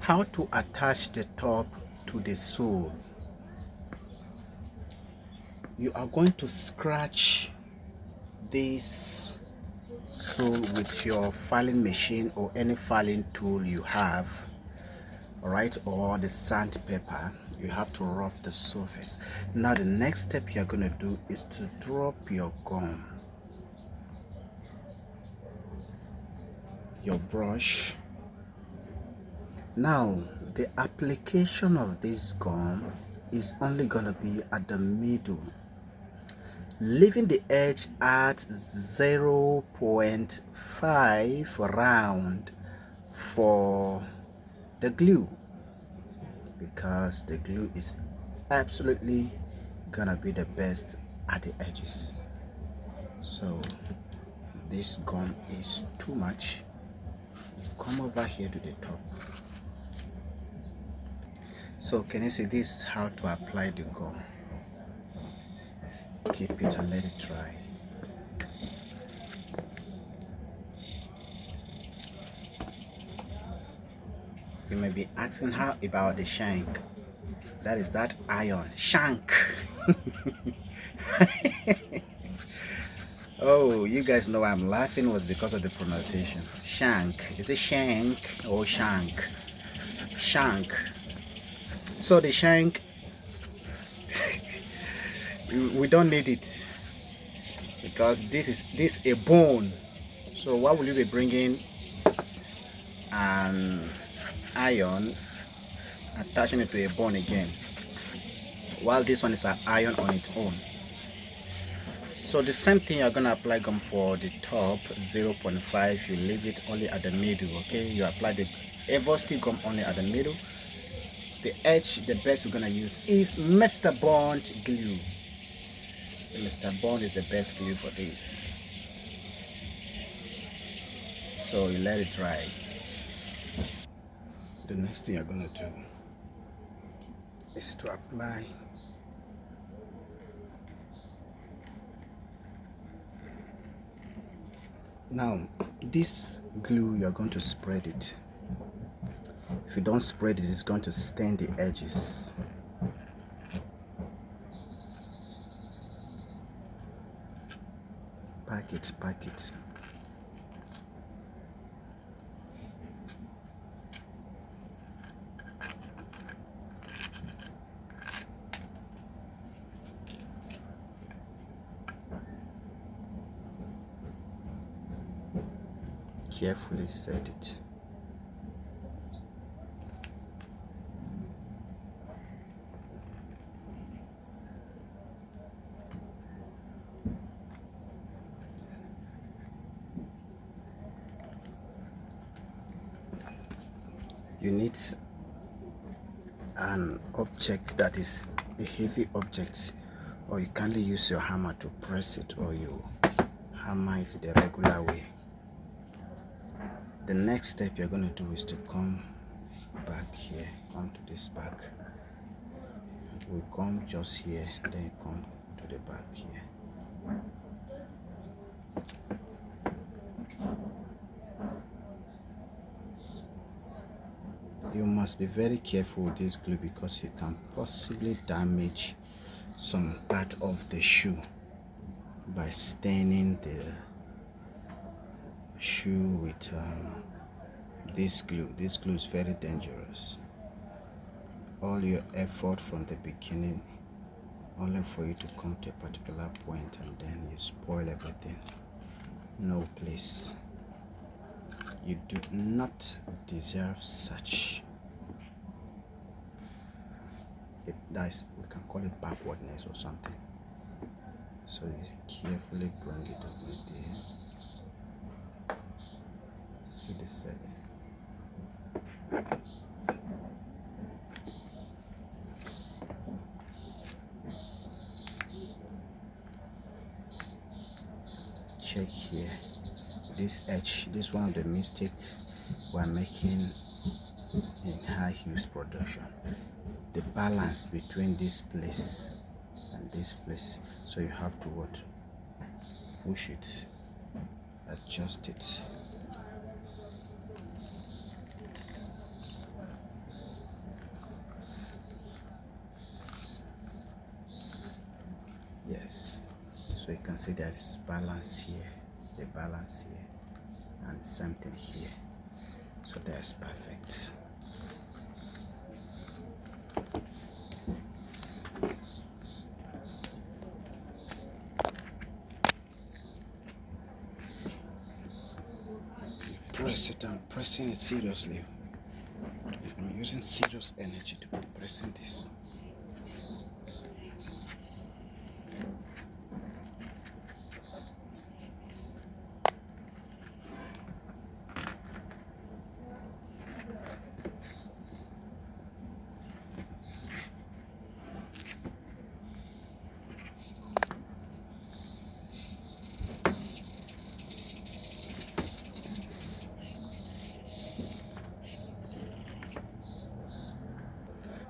How to attach the top to the sole. You are going to scratch this sole with your filing machine or any filing tool you have, all right, or the sandpaper. You have to rough the surface. Now the next step you're going to do is to drop your gum, your brush. Now the application of this gum is only going to be at the middle, leaving the edge at 0.5 round for the glue, because the glue is absolutely gonna be the best at the edges. So this gum is too much. Come over here to the top. So can you see this is how to apply the gum? Keep it and let it dry. You may be asking, how about the shank? That is that iron shank. Oh, you guys know I'm laughing was because of the pronunciation. Shank. Is it shank or shank? Shank. So the shank, we don't need it because this is a bone. So why will you be bringing an iron, attaching it to a bone again, while this one is an iron on its own? So the same thing, you're gonna apply gum for the top 0.5. You leave it only at the middle. Okay, you apply the evo gum only at the middle. The edge, the best we're gonna use is Mr. Bond glue. The Mr. Bond is the best glue for this. So you let it dry. The next thing you're gonna do is to apply now this glue. You're going to spread it. If you don't spread it, it's going to stain the edges. Pack it. Carefully set it. You need an object that is a heavy object, or you can't use your hammer to press it, or you hammer it the regular way. The next step you're going to do is to come back here, come to this back. We come just here, then you come to the back here. You must be very careful with this glue because you can possibly damage some part of the shoe by staining the shoe with this glue. This glue is very dangerous. All your effort from the beginning only for you to come to a particular point and then you spoil everything. No, please. You do not deserve such. That's, we can call it backwardness or something. So you carefully bring it over there. See the setting. Check here. This edge, this one of the mistake we're making in high heels production. The balance between this place and this place. So you have to what? Push it, adjust it. So you can see there is balance here, the balance here, and something here. So that's perfect. Press it. I'm pressing it seriously. I'm using serious energy to be pressing this.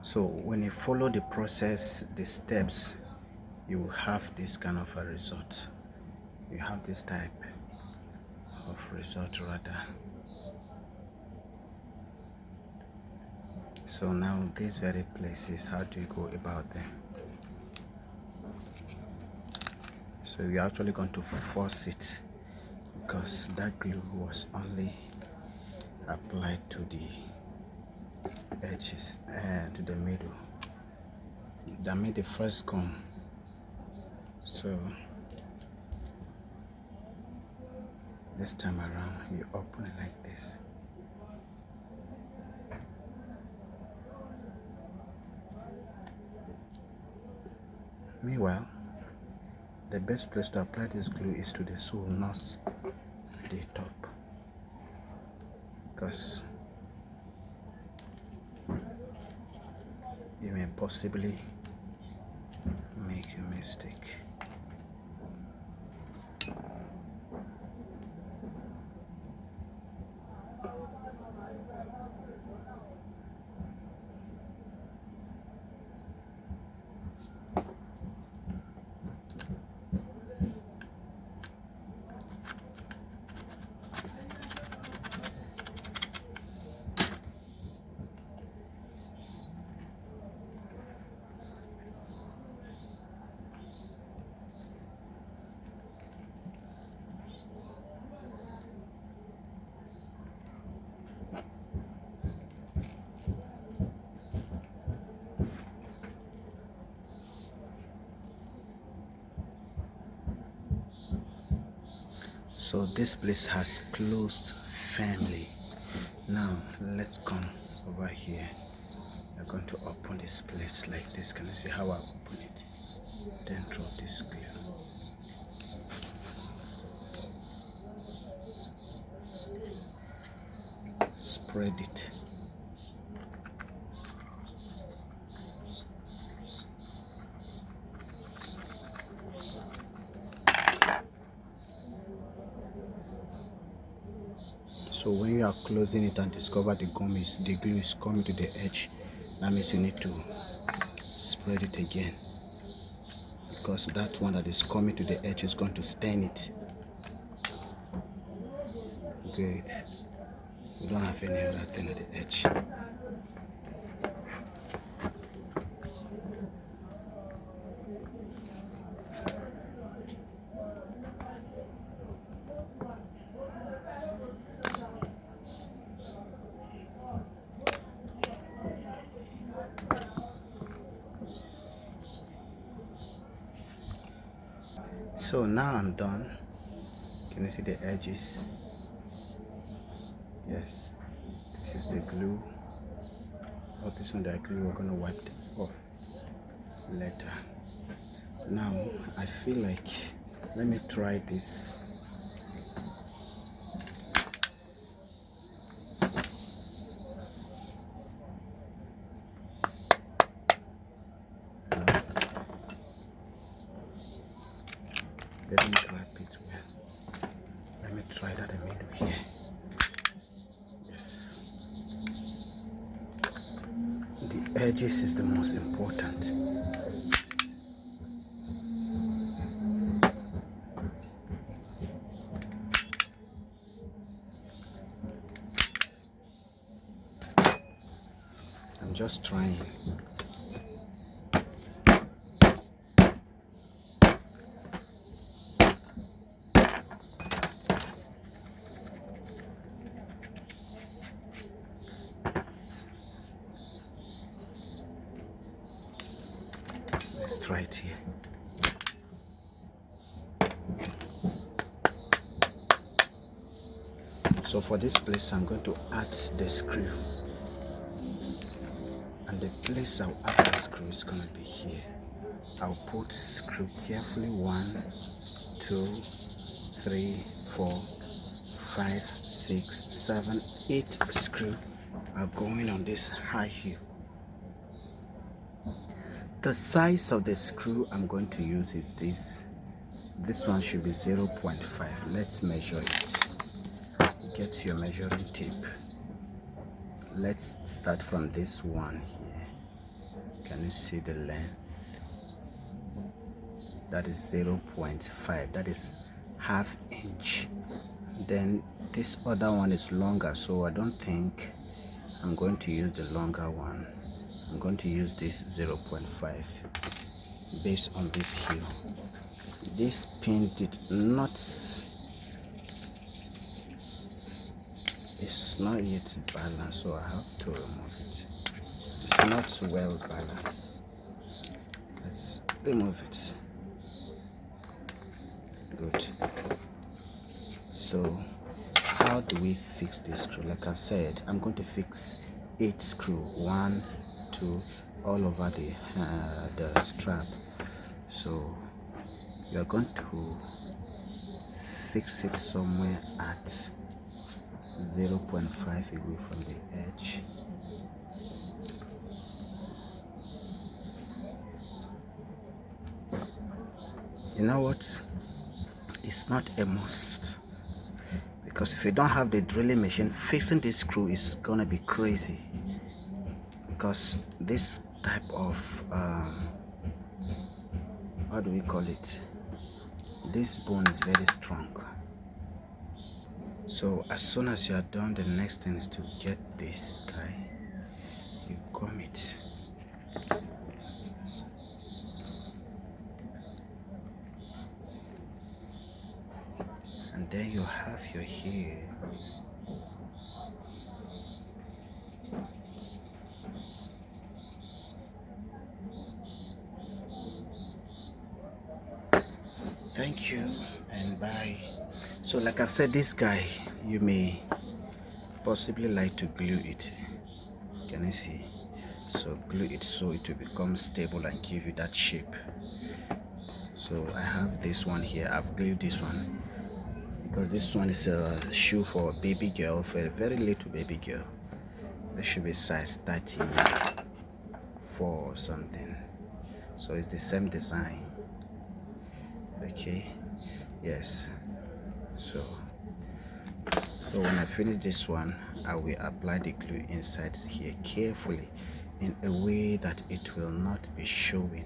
So when you follow the process, the steps, you will have this kind of a result. You have this type of result rather. So now these very places, how do you go about them? So you're actually going to force it, because that glue was only applied to the edges and to the middle. That made the first gum. So this time around you open it like this. Meanwhile, the best place to apply this glue is to the sole, not the top, because you may possibly make a mistake. So this place has closed firmly. Now let's come over here. We're going to open this place like this. Can you see how I open it? Then drop this glue. Spread it. So when you are closing it and discover the glue is coming to the edge, that means you need to spread it again, because that one that is coming to the edge is going to stain it. Good. We don't have any other thing at the edge. So now I'm done. Can you see the edges? Yes, this is the glue. All this on the glue, we're gonna wipe it off later. Now I feel like, let me try this. Let me grab it well. Let me try that in the middle here. Yes. The edges is the most important. I'm just trying. right here. So for this place, I'm going to add the screw, and the place I'll add the screw is going to be here. I'll put screw carefully. 1, 2, 3, 4, 5, 6, 7, 8 screw are going on this high heel. The size of the screw I'm going to use is this. This one should be 0.5. Let's measure it. Get your measuring tape. Let's start from this one here. Can you see the length? That is 0.5. That is ½ inch. Then this other one is longer, so I don't think I'm going to use the longer one. I'm going to use this 0.5 based on this heel. This pin did not, it's not yet balanced, so I have to remove it. It's not well balanced. Let's remove it. Good. So how do we fix this screw? Like I said, I'm going to fix 8 screw, 1, 2, all over the strap. So you're going to fix it somewhere at 0.5 away from the edge. You know what? It's not a must, because if you don't have the drilling machine, fixing this screw is gonna be crazy, because this type of how do we call it, this bone is very strong. So as soon as you are done, the next thing is to get this guy, you gum it. And then you have your heel. Thank you and bye. So like I've said, this guy, you may possibly like to glue it. Can you see? So glue it so it will become stable and give you that shape. So I have this one here. I've glued this one because this one is a shoe for a baby girl, for a very little baby girl. This should be size 34 or something. So it's the same design. Okay, yes. So when I finish this one, I will apply the glue inside here carefully in a way that it will not be showing.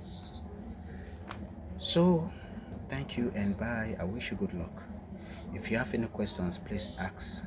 So thank you and bye. I wish you good luck. If you have any questions, please ask.